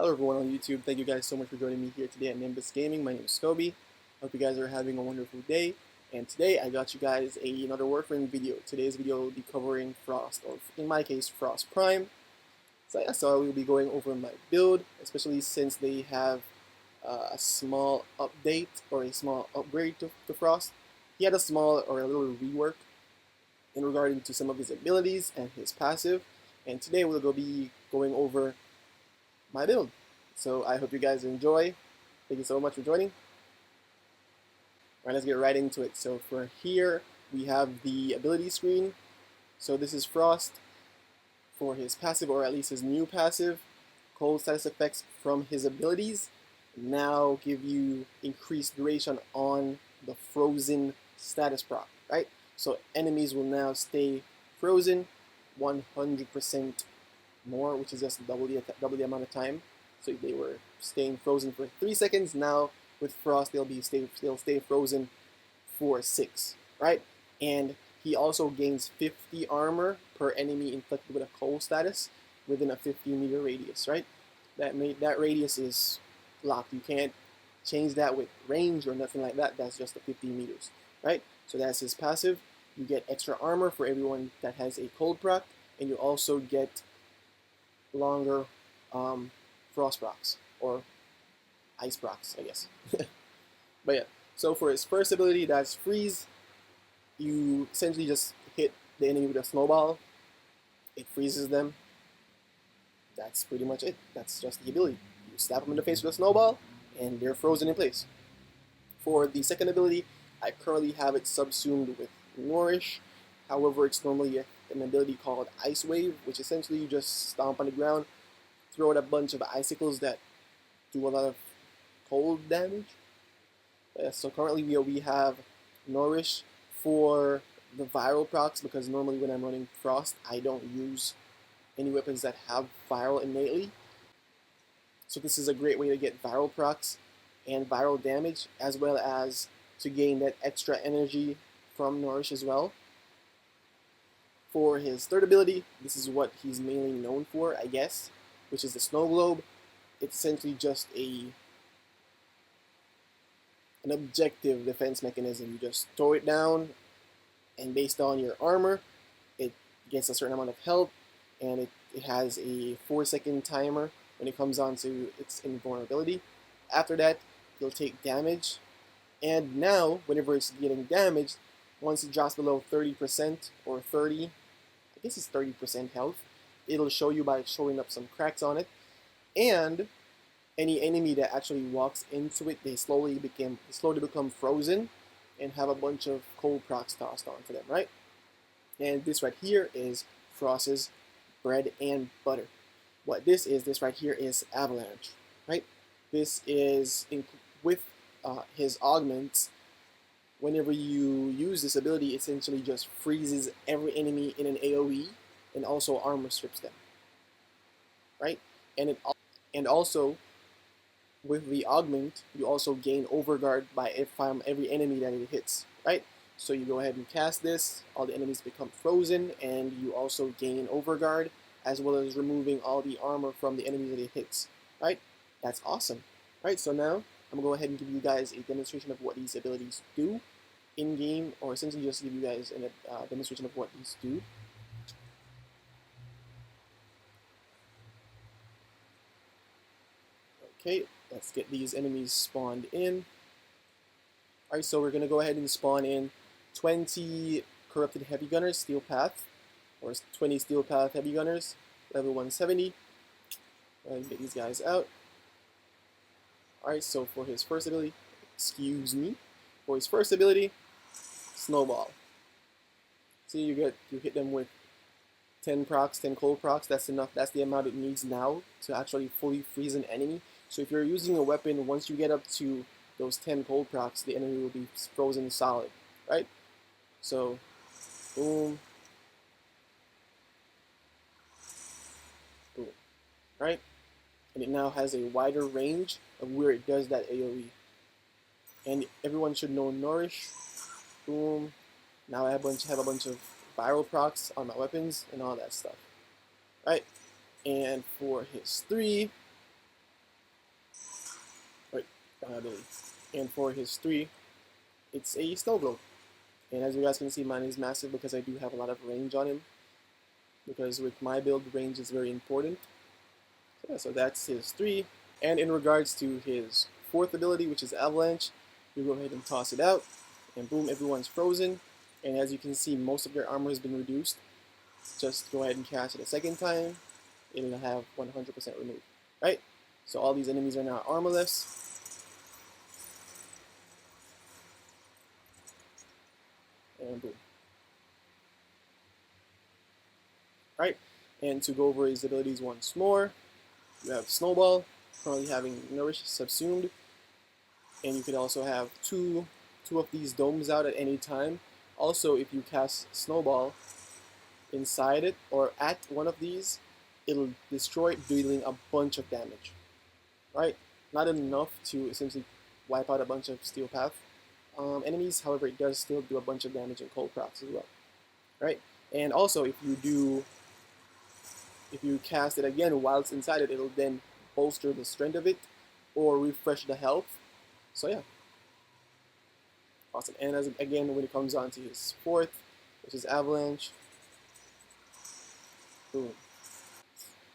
Hello everyone on YouTube, thank you guys so much for joining me here today at Nimbus Gaming. My name is Scobie. Hope you guys are having a wonderful day. And today I got you guys another warframe video. Today's video will be covering Frost, or in my case, Frost Prime. So I will be going over my build, especially since they have a small update or a small upgrade to Frost. He had a small or a little rework in regarding to some of his abilities and his passive. And today we'll be going over my build. So I hope you guys enjoy. Thank you so much for joining. Alright, let's get right into it. So for here, we have the ability screen. So this is Frost for his passive, or at least his new passive. Cold status effects from his abilities now give you increased duration on the frozen status proc, right? So enemies will now stay frozen 100% more, which is just double the amount of time. So if they were staying frozen for 3 seconds, now with Frost they'll stay frozen for 6, right? And he also gains 50 armor per enemy inflicted with a cold status within a 50-meter radius, right? That radius is locked. You can't change that with range or nothing like that. That's just the 50 meters, right? So that's his passive. You get extra armor for everyone that has a cold proc, and you also get longer frost procs, or ice procs, I guess. But yeah, so for his first ability, that's freeze. You essentially just hit the enemy with a snowball. It freezes them. That's pretty much it. That's just the ability. You slap them in the face with a snowball, and they're frozen in place. For the second ability, I currently have it subsumed with Nourish. However, it's normally an ability called Ice Wave, which essentially you just stomp on the ground, throw out a bunch of icicles that do a lot of cold damage. So currently we have Nourish for the viral procs, because normally when I'm running Frost, I don't use any weapons that have viral innately. So this is a great way to get viral procs and viral damage, as well as to gain that extra energy from Nourish as well. For his third ability, this is what he's mainly known for, I guess, which is the Snow Globe. It's essentially just an objective defense mechanism. You just throw it down, and based on your armor, it gets a certain amount of health, and it has a 4-second timer when it comes on to its invulnerability. After that, you'll take damage, and now, whenever it's getting damaged, once it drops below 30% or 30, I guess it's 30% health, it'll show you by showing up some cracks on it, and any enemy that actually walks into it, they slowly become frozen and have a bunch of cold procs tossed onto them, right? And this right here is Frost's bread and butter. What this right here is Avalanche, right? This is with his augments. Whenever you use this ability, it essentially just freezes every enemy in an AoE and also armor strips them, right? And also with the augment, you also gain overguard by every enemy that it hits, right? So you go ahead and cast this, all the enemies become frozen, and you also gain overguard, as well as removing all the armor from the enemies that it hits, right? That's awesome, right? So now I'm gonna go ahead and give you guys a demonstration of what these abilities do in game, or essentially just give you guys a demonstration of what these do. Okay, let's get these enemies spawned in. Alright, so we're gonna go ahead and spawn in 20 corrupted heavy gunners, steel path, or 20 steel path heavy gunners, level 170. And get these guys out. Alright, so for his first ability, for his first ability, snowball. See, you hit them with 10 procs, 10 cold procs. That's enough. That's the amount it needs now to actually fully freeze an enemy. So if you're using a weapon, once you get up to those 10 cold procs, the enemy will be frozen solid, right? So, boom, boom, right? And it now has a wider range of where it does that AoE. And everyone should know Nourish. Boom. Now I have a bunch of viral procs on my weapons and all that stuff, right? And for his 3, ability. And for his 3, it's a snow globe. And as you guys can see, mine is massive because I do have a lot of range on him. Because with my build, range is very important. So, yeah, so that's his 3. And in regards to his 4th ability, which is Avalanche, you go ahead and toss it out. And boom, everyone's frozen. And as you can see, most of their armor has been reduced. Just go ahead and cast it a second time. It'll have 100% removed. Right? So all these enemies are now armorless. And boom. Right? And to go over his abilities once more, you have Snowball, currently having Nourish subsumed. And you could also have two of these domes out at any time. Also, if you cast Snowball inside it or at one of these, it'll destroy it, dealing a bunch of damage. Right? Not enough to essentially wipe out a bunch of Steel Path enemies. However, it does still do a bunch of damage in Cold Procs as well. Right? And also, if you cast it again while it's inside it, it'll then bolster the strength of it or refresh the health. So yeah, awesome. And again, when it comes on to his 4th, which is Avalanche, boom.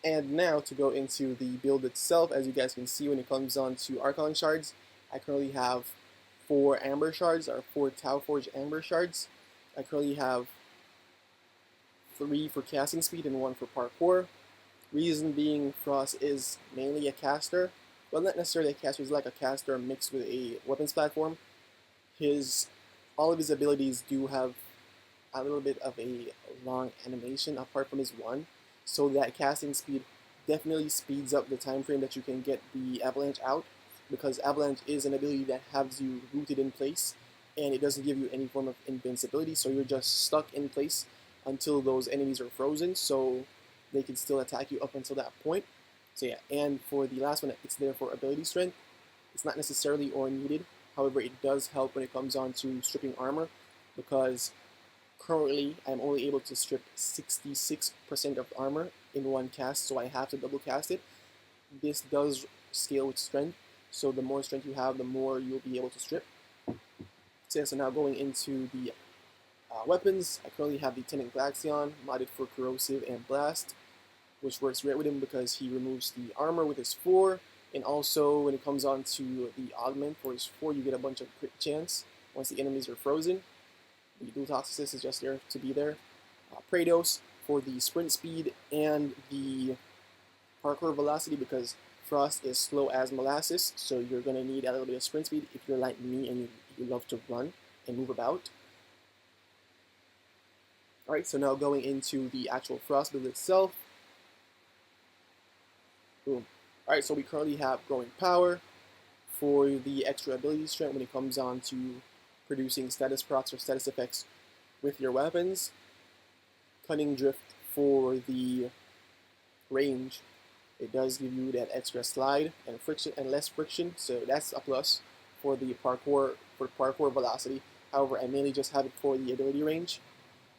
And now to go into the build itself, as you guys can see, when it comes on to Archon Shards, I currently have 4 Amber Shards, or 4 Tau Forge Amber Shards. I currently have 3 for casting speed and 1 for parkour. Reason being, Frost is mainly a caster. Well, not necessarily a caster, he's like a caster mixed with a weapons platform. All of his abilities do have a little bit of a long animation apart from his 1, so that casting speed definitely speeds up the time frame that you can get the Avalanche out, because Avalanche is an ability that has you rooted in place and it doesn't give you any form of invincibility, so you're just stuck in place until those enemies are frozen, so they can still attack you up until that point. So yeah, and for the last one, it's there for ability strength. It's not necessarily or needed. However, it does help when it comes on to stripping armor, because currently I'm only able to strip 66% of armor in one cast, so I have to double cast it. This does scale with strength, so the more strength you have, the more you'll be able to strip. So now going into the weapons, I currently have the Tenant Glaxion, modded for Corrosive and Blast, which works great with him because he removes the armor with his 4, and also when it comes on to the augment for his 4, you get a bunch of crit chance once the enemies are frozen. The dual toxicist is just there to be there. Praetos for the sprint speed and the parkour velocity, because Frost is slow as molasses, so you're going to need a little bit of sprint speed if you're like me and you love to run and move about. Alright, so now going into the actual Frost build itself. Boom. Alright, so we currently have Growing Power for the extra ability strength when it comes on to producing status procs or status effects with your weapons. Cunning Drift for the range. It does give you that extra slide and friction and less friction, so that's a plus for the parkour velocity. However, I mainly just have it for the ability range.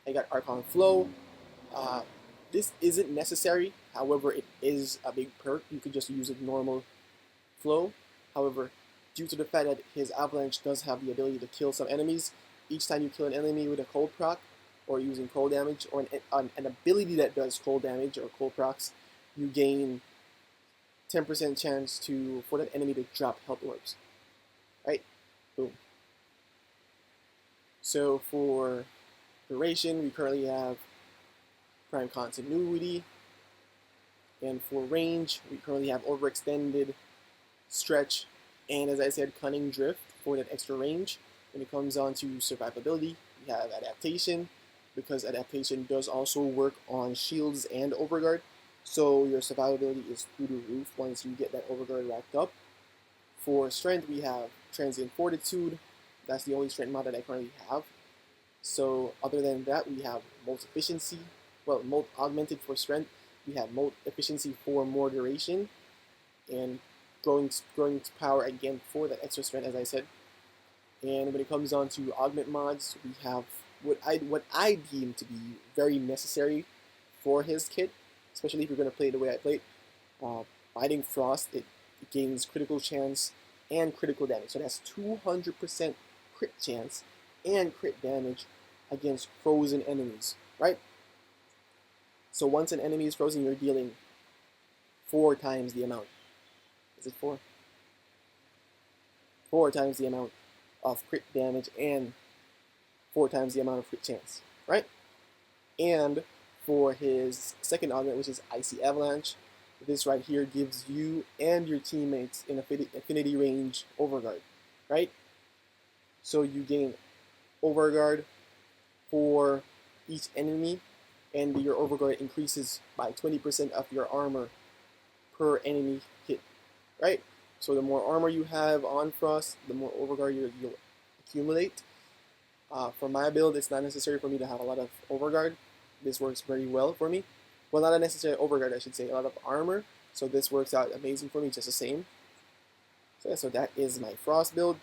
I got Archon Flow. This isn't necessary, however, it is a big perk. You could just use it normal flow. However, due to the fact that his Avalanche does have the ability to kill some enemies, each time you kill an enemy with a cold proc, or using cold damage, or an ability that does cold damage or cold procs, you gain 10% chance for that enemy to drop health orbs. Right? Boom. So for duration, we currently have Prime Continuity, and for range, we currently have Overextended, Stretch, and as I said, Cunning Drift for that extra range. When it comes on to survivability, we have Adaptation, because Adaptation does also work on shields and Overguard, so your survivability is through the roof once you get that Overguard racked up. For strength, we have Transient Fortitude. That's the only strength mod that I currently have. So other than that, we have Molt Efficiency. Well, Molt Augmented for strength. We have Molt Efficiency for more duration, and growing power again for that extra strength, as I said. And when it comes on to augment mods, we have what I deem to be very necessary for his kit, especially if you're going to play it the way I played. Biting Frost, it gains critical chance and critical damage. So that's 200% crit chance and crit damage against frozen enemies, right? So once an enemy is frozen, you're dealing 4 times the amount. Is it 4? 4 times the amount of crit damage and 4 times the amount of crit chance, right? And for his second augment, which is Icy Avalanche, this right here gives you and your teammates an affinity range overguard, right? So you gain overguard for each enemy, and your overguard increases by 20% of your armor per enemy hit, right? So the more armor you have on Frost, the more overguard you'll accumulate. For my build, it's not necessary for me to have a lot of overguard. This works very well for me. Well, not a necessary overguard, I should say, a lot of armor. So this works out amazing for me, just the same. So, yeah, so that is my Frost build.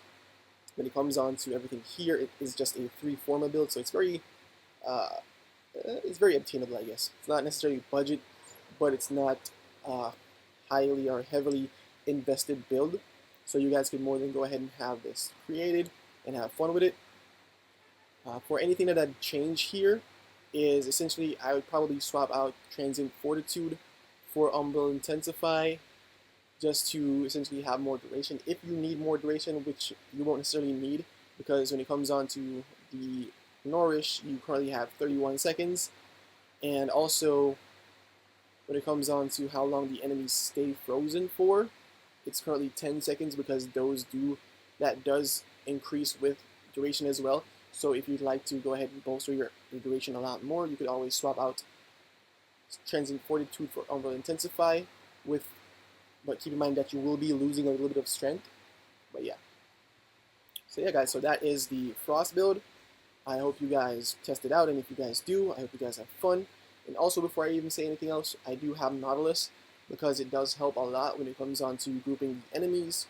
When it comes on to everything here, it is just a 3-forma build, so uh, it's very obtainable, I guess. It's not necessarily budget, but it's not highly or heavily invested build. So you guys can more than go ahead and have this created and have fun with it. For anything that I'd change here is essentially I would probably swap out Transient Fortitude for Umbral Intensify just to essentially have more duration. If you need more duration, which you won't necessarily need, because when it comes on to the Nourish, you currently have 31 seconds. And also, when it comes on to how long the enemies stay frozen for, it's currently 10 seconds because that does increase with duration as well. So if you'd like to go ahead and bolster your duration a lot more, you could always swap out Transient Fortitude for Umbral Intensify but keep in mind that you will be losing a little bit of strength. But yeah. So yeah, guys, so that is the Frost build. I hope you guys test it out, and if you guys do, I hope you guys have fun. And also, before I even say anything else, I do have Nautilus because it does help a lot when it comes on to grouping the enemies,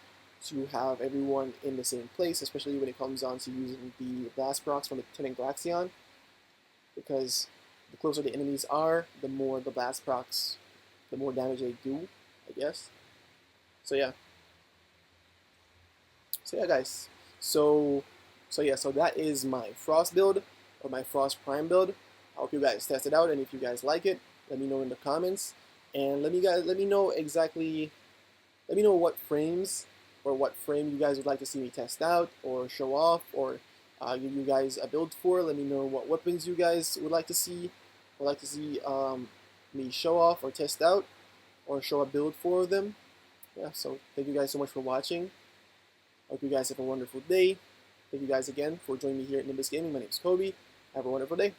to have everyone in the same place, especially when it comes on to using the Blast procs from the Lieutenant Glaxion, because the closer the enemies are, the more the Blast procs, the more damage they do, I guess. So yeah. So yeah, guys. So yeah, so that is my Frost build, or my Frost Prime build. I hope you guys test it out, and if you guys like it, let me know in the comments. And let me know what frames or what frame you guys would like to see me test out or show off, or give you guys a build for. Let me know what weapons you guys would like to see me show off or test out or show a build for them. Yeah, so thank you guys so much for watching. Hope you guys have a wonderful day. Thank you guys again for joining me here at Nimbus Gaming. My name is Kobe. Have a wonderful day.